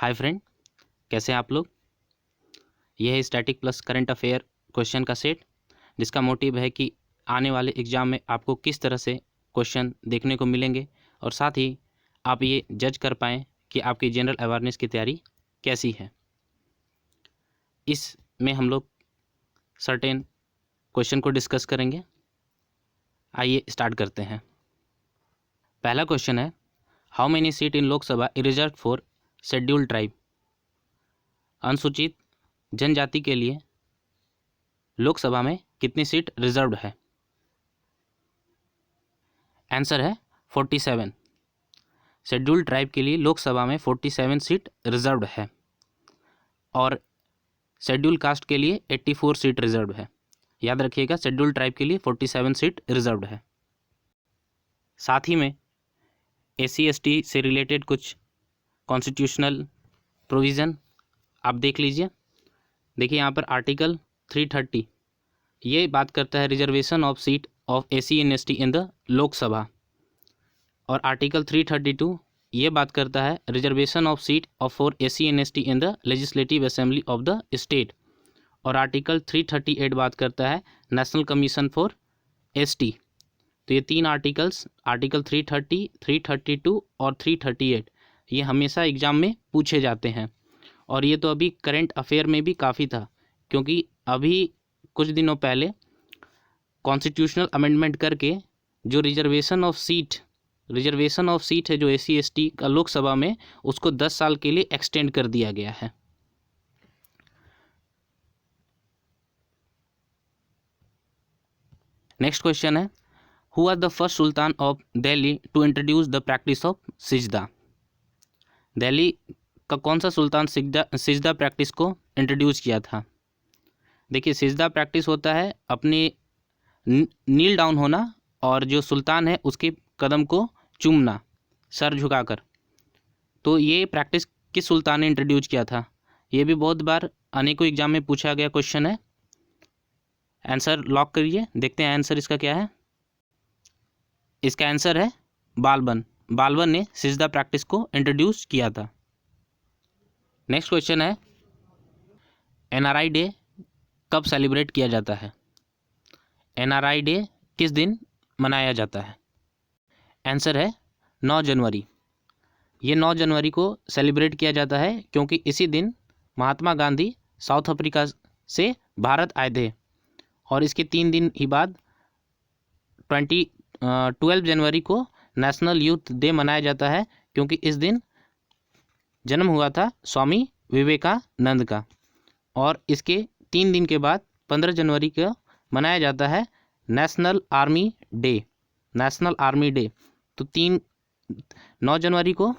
Hi friend, कैसे हैं आप लोग। यह है static plus current affair question का सेट, जिसका मोटिव है कि आने वाले एग्ज़ाम में आपको किस तरह से क्वेश्चन देखने को मिलेंगे और साथ ही आप ये जज कर पाएँ कि आपकी जनरल अवेयरनेस की तैयारी कैसी है। इसमें हम लोग सर्टेन क्वेश्चन को डिस्कस करेंगे। आइए स्टार्ट करते हैं। पहला क्वेश्चन है, how many seat in Lok Sabha reserve for scheduled tribe. अनुसूचित जनजाति के लिए लोकसभा में कितनी सीट रिजर्व्ड है। आंसर है 47। शेड्यूल्ड ट्राइब के लिए लोकसभा में 47 सीट रिजर्व्ड है और शेड्यूल कास्ट के लिए 84 सीट रिजर्व्ड है। याद रखिएगा, शेड्यूल्ड ट्राइब के लिए 47 सीट रिजर्व्ड है। साथ ही में SC/ST से रिलेटेड कुछ कॉन्स्टिट्यूशनल प्रोविज़न आप देख लीजिए। देखिए यहाँ पर आर्टिकल 330 ये बात करता है reservation of seat of SC/ST in the Lok Sabha, और आर्टिकल 332 ये बात करता है reservation of seat of for SC/ST in the legislative assembly of the state, और आर्टिकल 338 बात करता है नेशनल कमीशन फॉर ST। तो ये तीन आर्टिकल्स, आर्टिकल 330, 332 और 338, ये हमेशा एग्ज़ाम में पूछे जाते हैं। और ये तो अभी करंट अफेयर में भी काफ़ी था, क्योंकि अभी कुछ दिनों पहले कॉन्स्टिट्यूशनल अमेंडमेंट करके जो रिजर्वेशन ऑफ सीट है जो SC/ST का लोकसभा में, उसको 10 साल के लिए एक्सटेंड कर दिया गया है। नेक्स्ट क्वेश्चन है, who was the first sultan of Delhi to introduce the practice of sijda. Delhi का कौन सा सुल्तान सिजदा प्रैक्टिस को इंट्रोड्यूस किया था। देखिए, सिजदा प्रैक्टिस होता है अपने नील डाउन होना और जो सुल्तान है उसके कदम को चूमना सर झुकाकर। तो ये प्रैक्टिस किस सुल्तान ने इंट्रोड्यूस किया था। ये भी बहुत बार अनेकों एग्जाम में पूछा गया क्वेश्चन है। आंसर लॉक करिए, देखते हैं आंसर इसका क्या है। इसका आंसर है बालबन। बालबन ने सिजदा प्रैक्टिस को इंट्रोड्यूस किया था। नेक्स्ट क्वेश्चन है, NRI डे कब सेलिब्रेट किया जाता है। NRI डे किस दिन मनाया जाता है। आंसर है 9 जनवरी। ये 9 जनवरी को सेलिब्रेट किया जाता है क्योंकि इसी दिन महात्मा गांधी साउथ अफ्रीका से भारत आए थे, और इसके 3 दिन ही बाद 12 जनवरी को नेशनल यूथ डे मनाया जाता है, क्योंकि इस दिन जन्म हुआ था स्वामी विवेकानंद का। और इसके 3 दिन के बाद 15 जनवरी को मनाया जाता है नेशनल आर्मी डे। तो 9 जनवरी को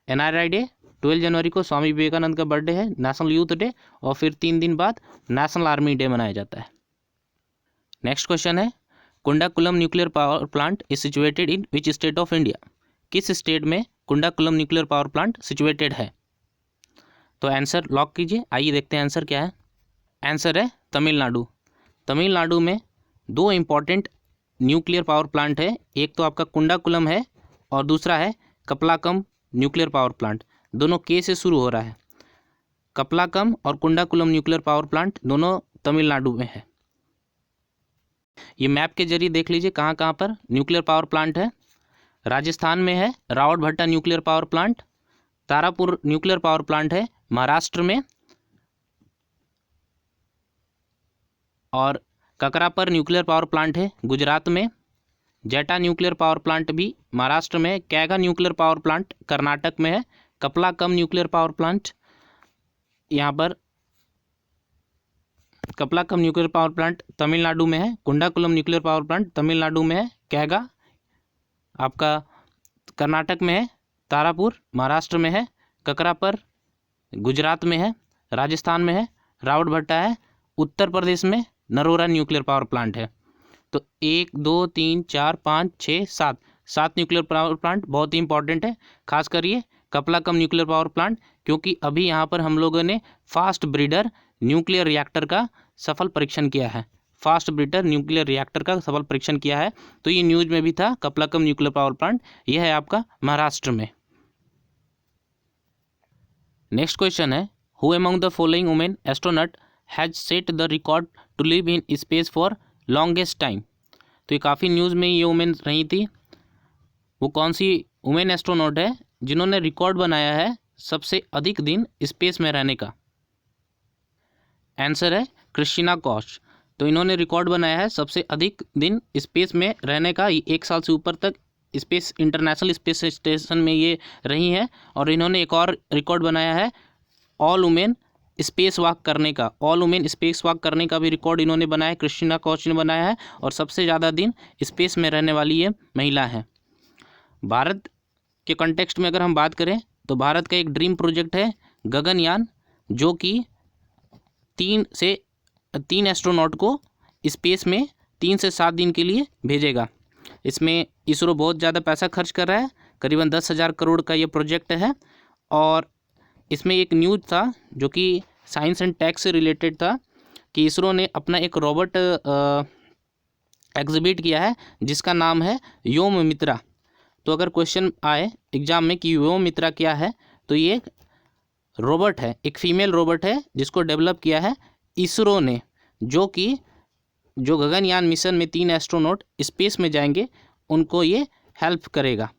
NRI डे, 12 जनवरी को स्वामी विवेकानंद का बर्थडे है, नेशनल यूथ डे, और फिर 3 दिन बाद नेशनल आर्मी डे मनाया जाता है। नेक्स्ट क्वेश्चन है, Kudankulam nuclear power plant is situated in which state of India. किस स्टेट में Kudankulam nuclear power plant situated है। तो आंसर लॉक कीजिए। आइए देखते हैं आंसर क्या है। आंसर है तमिलनाडु। तमिलनाडु में 2 इम्पॉर्टेंट न्यूक्लियर पावर प्लांट है, एक तो आपका कुंडाकुलम है और दूसरा है कपलाकम न्यूक्लियर पावर प्लांट। दोनों के से शुरू हो रहा है। कपलाकम और कुंडाकुलम न्यूक्लियर पावर प्लांट दोनों तमिलनाडु में है। ये मैप के जरिए देख लीजिए कहाँ कहाँ पर न्यूक्लियर पावर प्लांट है। राजस्थान में है Rawatbhata nuclear power plant, Tarapur nuclear power plant है महाराष्ट्र में, और ककरापर न्यूक्लियर पावर प्लांट है गुजरात में, जेटा न्यूक्लियर पावर प्लांट भी महाराष्ट्र में, Kaiga nuclear power plant Karnataka में है, कपलाकम न्यूक्लियर पावर प्लांट यहाँ पर कपलाकम न्यूक्लियर पावर प्लांट तमिलनाडु में है, Kudankulam nuclear power plant Tamil Nadu में है, कैगा आपका कर्नाटक में है, तारापुर महाराष्ट्र में है, ककरापर गुजरात में है, राजस्थान में है, रावतभट्टा है उत्तर प्रदेश में, नरोरा न्यूक्लियर पावर प्लांट है। तो 1 2 3 4 5 6 7 न्यूक्लियर पावर प्लांट बहुत ही इंपॉर्टेंट है। खास करिए कपलाकम न्यूक्लियर पावर प्लांट, क्योंकि अभी यहाँ पर हम लोगों ने फास्ट ब्रीडर न्यूक्लियर रिएक्टर का सफल परीक्षण किया है। तो ये न्यूज़ में भी था कपलाकम न्यूक्लियर पावर प्लांट, यह है आपका महाराष्ट्र में। नेक्स्ट क्वेश्चन है, who among the following women astronaut has set the record to live in space for longest time. तो ये काफ़ी न्यूज़ में ये वुमेन रही थी। वो कौन सी वुमेन एस्ट्रोनॉट है जिन्होंने रिकॉर्ड बनाया है सबसे अधिक दिन स्पेस में रहने का? आंसर है क्रिस्टीना कोच। तो इन्होंने रिकॉर्ड बनाया है सबसे अधिक दिन स्पेस में रहने का। 1 साल से ऊपर तक स्पेस इंटरनेशनल स्पेस स्टेशन में ये रही हैं। और इन्होंने एक और रिकॉर्ड बनाया है ऑल वुमेन स्पेस वॉक करने का। ऑल वुमेन स्पेस वॉक करने का भी रिकॉर्ड इन्होंने बनाया है, क्रिस्टीना कोच ने बनाया है। और सबसे ज़्यादा दिन स्पेस में रहने वाली ये महिला है। भारत के कॉन्टेक्स्ट में अगर हम बात करें तो भारत का एक ड्रीम प्रोजेक्ट है गगनयान, जो कि 3 एस्ट्रोनॉट को स्पेस में 3 से 7 दिन के लिए भेजेगा। इसमें इसरो बहुत ज़्यादा पैसा खर्च कर रहा है, करीबन 10,000 करोड़ का ये प्रोजेक्ट है। और इसमें एक न्यूज़ था जो कि साइंस एंड टेक से रिलेटेड था कि इसरो ने अपना एक रोबोट एग्जिबिट किया है जिसका नाम है व्योममित्रा। तो अगर क्वेश्चन आए एग्जाम में कि व्योममित्रा क्या है, तो ये एक रोबोट है, एक फीमेल रोबोट है जिसको डेवलप किया है इसरो ने, जो गगनयान मिशन में 3 एस्ट्रोनॉट स्पेस में जाएंगे उनको ये हेल्प करेगा।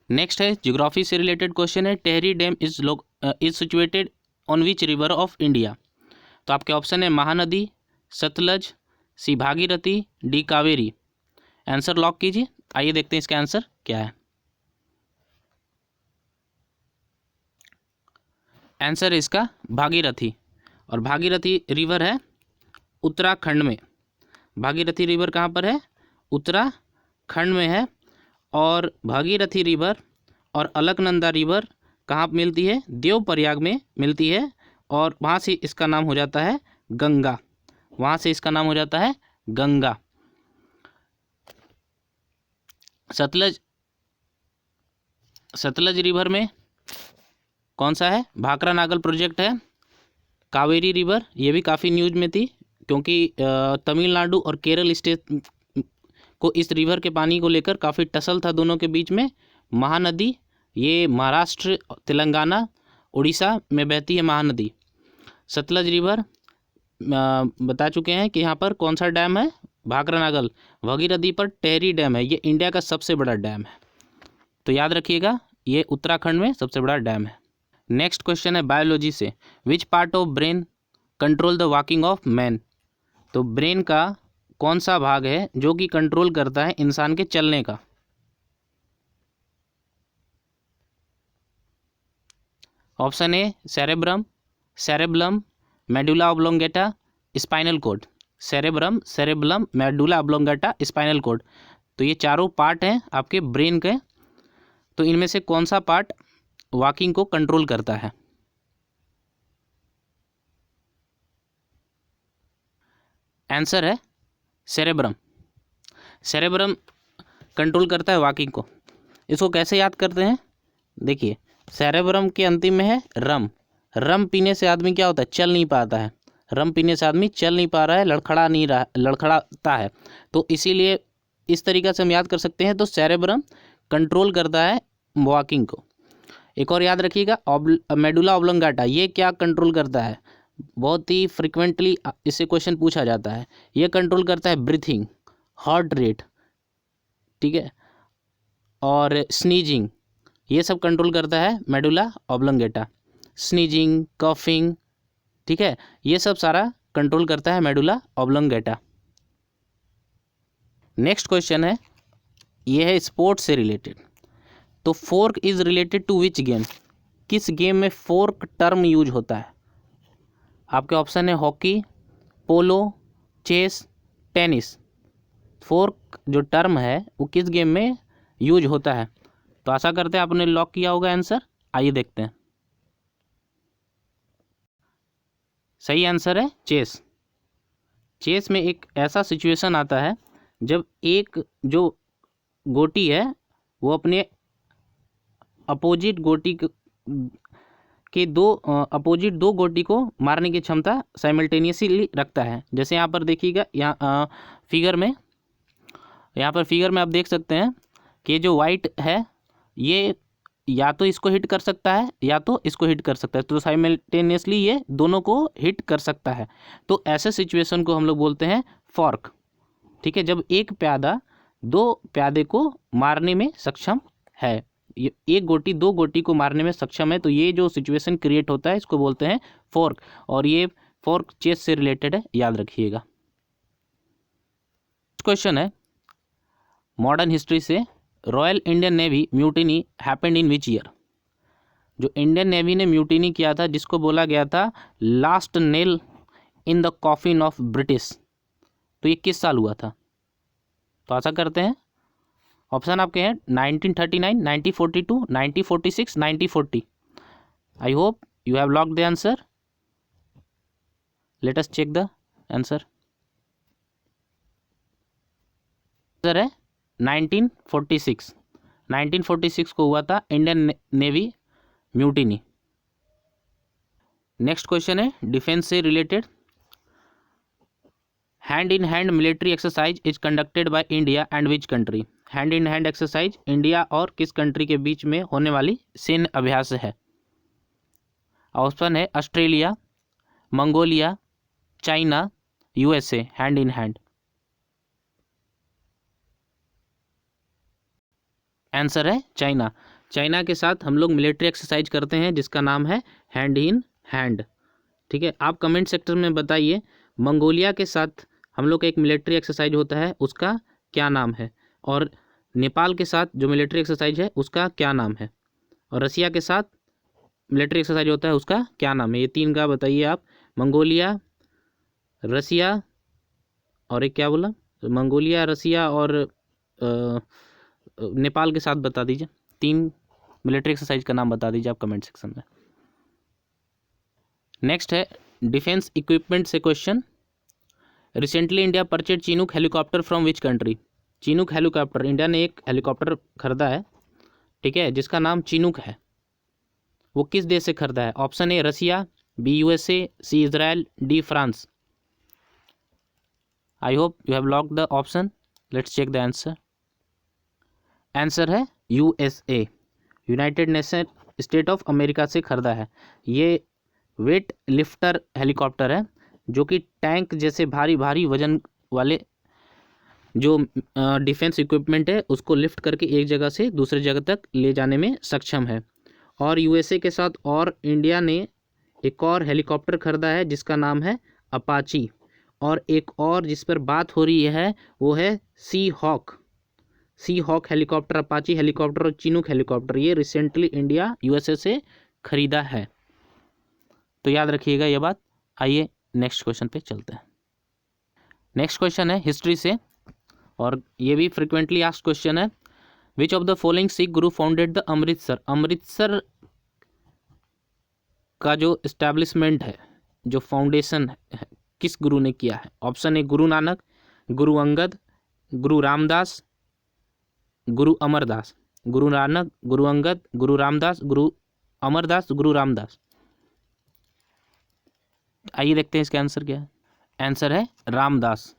नेक्स्ट है ज्योग्राफी से रिलेटेड क्वेश्चन है, Tehri dam is situated on which river of India. तो आपके ऑप्शन है Mahanadi, Sutlej, C Bhagirathi, D Kaveri. Answer lock कीजिए। आइए देखते हैं इसका आंसर क्या है। आंसर है इसका भागीरथी। और भागीरथी रिवर है उत्तराखंड में। भागीरथी रिवर कहाँ पर है? उत्तराखंड में है। और भागीरथी रिवर और अलकनंदा रिवर कहाँ मिलती है? देवप्रयाग में मिलती है। और वहाँ से इसका नाम हो जाता है गंगा। वहाँ से इसका नाम हो जाता है गंगा। सतलज रिवर में कौन सा है? भाखरा नागल प्रोजेक्ट है। कावेरी रिवर ये भी काफ़ी न्यूज़ में थी क्योंकि तमिलनाडु और केरल स्टेट को इस रिवर के पानी को लेकर काफ़ी टसल था दोनों के बीच में। महानदी ये महाराष्ट्र, तेलंगाना, उड़ीसा में बहती है महानदी। सतलज रिवर बता चुके हैं कि यहाँ पर कौन सा डैम है? भाखरा नागल। भागीरथी पर टेहरी डैम है, ये इंडिया का सबसे बड़ा डैम है। तो याद रखिएगा ये उत्तराखंड में सबसे बड़ा डैम है। नेक्स्ट क्वेश्चन है बायोलॉजी से, which part of brain control the walking of man. तो ब्रेन का कौन सा भाग है जो कि कंट्रोल करता है इंसान के चलने का? Option A cerebrum, cerebellum, medulla oblongata, spinal cord. Cerebrum, medulla oblongata, spinal cord. तो ये चारों पार्ट हैं आपके ब्रेन के। तो इनमें से कौन सा पार्ट वॉकिंग को कंट्रोल करता है? आंसर है सेरेब्रम। सेरेब्रम कंट्रोल करता है वॉकिंग को। इसको कैसे याद करते हैं? देखिए, सेरेब्रम के अंतिम में है रम। रम पीने से आदमी क्या होता है? चल नहीं पाता है। रम पीने से आदमी चल नहीं पा रहा है, लड़खड़ाता है। तो इसीलिए इस तरीक़े से हम याद कर सकते हैं। तो सेरेब्रम कंट्रोल करता है वॉकिंग को। एक और याद रखिएगा, मेडुला ऑब्लोंगेटा ये क्या कंट्रोल करता है? बहुत ही फ्रिक्वेंटली इससे क्वेश्चन पूछा जाता है। ये कंट्रोल करता है ब्रीथिंग, हार्ट रेट, ठीक है, और स्नीजिंग। ये सब कंट्रोल करता है मेडुला ऑब्लोंगेटा। स्नीजिंग, कफिंग, ठीक है, ये सब सारा कंट्रोल करता है मेडुला ऑब्लोंगेटा। नेक्स्ट क्वेश्चन है, ये है स्पोर्ट्स से रिलेटेड। तो fork is related to which game. किस गेम में फोर्क टर्म यूज होता है? आपके ऑप्शन है hockey, polo, chess, tennis. Fork जो टर्म है वो किस गेम में यूज होता है? तो आशा करते हैं आपने लॉक किया होगा आंसर। आइए देखते हैं। सही आंसर है चेस। चेस में एक ऐसा सिचुएशन आता है जब एक जो गोटी है वो अपने अपोजिट गोटी के अपोजिट दो गोटी को मारने की क्षमता साइमल्टेनियसली रखता है। जैसे यहाँ पर देखिएगा, यहाँ फिगर में आप देख सकते हैं कि जो वाइट है या तो इसको हिट कर सकता है या तो इसको हिट कर सकता है, तो साइमल्टेनियसली ये दोनों को हिट कर सकता है। तो ऐसे सिचुएशन को हम लोग बोलते हैं फॉर्क। ठीक है, जब एक प्यादा दो प्यादे को मारने में सक्षम है, ये एक गोटी दो गोटी को मारने में सक्षम है, तो ये जो सिचुएशन क्रिएट होता है इसको बोलते हैं फोर्क। और ये फोर्क चेस से रिलेटेड है, याद रखिएगा। क्वेश्चन है मॉडर्न हिस्ट्री से, royal Indian navy mutiny happened in which year. जो इंडियन नेवी ने म्यूटिनी किया था, जिसको बोला गया था last nail in the coffin of British, तो ये किस साल हुआ था? तो आशा करते हैं ऑप्शन आपके हैं 1939, 1942, 1946, 1940। I hope you have locked the answer. Let us check the answer. Answer है 1946। 1946 को हुआ था Indian navy mutiny. Next question है डिफेंस से related. Hand in hand military exercise is conducted by India and which country. Hand in hand exercise India और किस country के बीच में होने वाली सैन्य अभ्यास है? ऑप्शन है Australia, Mongolia, China, USA. Hand in hand. Answer है चाइना। चाइना के साथ हम लोग मिलिट्री एक्सरसाइज करते हैं जिसका नाम है हैंड इन हैंड। ठीक है, आप कमेंट सेक्टर में बताइए मंगोलिया के साथ हम लोग का एक मिलिट्री एक्सरसाइज होता है उसका क्या नाम है, और नेपाल के साथ जो मिलिट्री एक्सरसाइज है उसका क्या नाम है, और रसिया के साथ मिलिट्री एक्सरसाइज होता है उसका क्या नाम है। ये तीन का बताइए आप। मंगोलिया, रसिया और एक क्या बोला, मंगोलिया, रसिया और नेपाल के साथ बता दीजिए। तीन मिलिट्री एक्सरसाइज का नाम बता दीजिए आप कमेंट सेक्शन में। नेक्स्ट है डिफेंस इक्विपमेंट से question. Recently India purchase Chinook helicopter from which country. Chinook helicopter, India ने एक हेलीकॉप्टर खरीदा है, ठीक है, जिसका नाम चिनूक है। वो किस देश से खरीदा है? Option A Russia, B USA, C Israel, D France. I hope you have locked the option. Let's check the answer. Answer है USA, United Nation State of America से खरीदा है। ये वेट लिफ्टर हेलीकॉप्टर है जो कि टैंक जैसे भारी भारी वजन वाले जो डिफेंस इक्विपमेंट है उसको लिफ्ट करके एक जगह से दूसरी जगह तक ले जाने में सक्षम है। और यूएसए के साथ और इंडिया ने एक और हेलीकॉप्टर खरीदा है जिसका नाम है अपाची, और एक और जिस पर बात हो रही है वो है सी हॉक हेलीकॉप्टर। अपाची हेलीकॉप्टर और चिनूक हेलीकॉप्टर ये रिसेंटली इंडिया यूएसए से खरीदा है, तो याद रखिएगा ये बात। आइए नेक्स्ट क्वेश्चन पे चलते हैं। नेक्स्ट क्वेश्चन है हिस्ट्री से, और ये भी फ्रिक्वेंटली आस्क्ड क्वेश्चन है। Which of the following Sikh Guru founded the Amritsar. Amritsar का जो इस्टेब्लिशमेंट है, जो फाउंडेशन है, किस गुरु ने किया है? ऑप्शन ए गुरु नानक, गुरु अंगद, गुरु रामदास, गुरु अमरदास। गुरु नानक, गुरु अंगद, गुरु रामदास, गुरु अमरदास, गुरु रामदास। आइए देखते हैं इसका आंसर क्या है। आंसर है रामदास।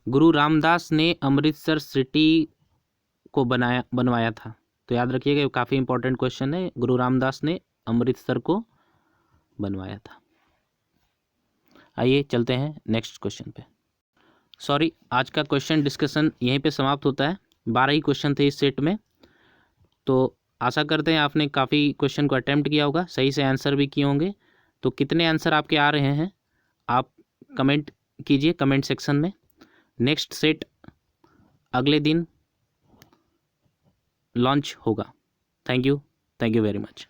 गुरु रामदास ने अमृतसर सिटी को बनवाया था, तो याद रखिएगा, काफ़ी इंपॉर्टेंट क्वेश्चन है। गुरु रामदास ने अमृतसर को बनवाया था। आइए चलते हैं नेक्स्ट क्वेश्चन पे। सॉरी, आज का क्वेश्चन डिस्कशन यहीं पे समाप्त होता है। 12 ही क्वेश्चन थे इस सेट में, तो आशा करते हैं आपने काफ़ी क्वेश्चन को अटैम्प्ट किया होगा, सही से आंसर भी किए होंगे। तो कितने आंसर आपके आ रहे हैं आप कमेंट कीजिए कमेंट सेक्शन में। नेक्स्ट सेट अगले दिन लॉन्च होगा। Thank you very much.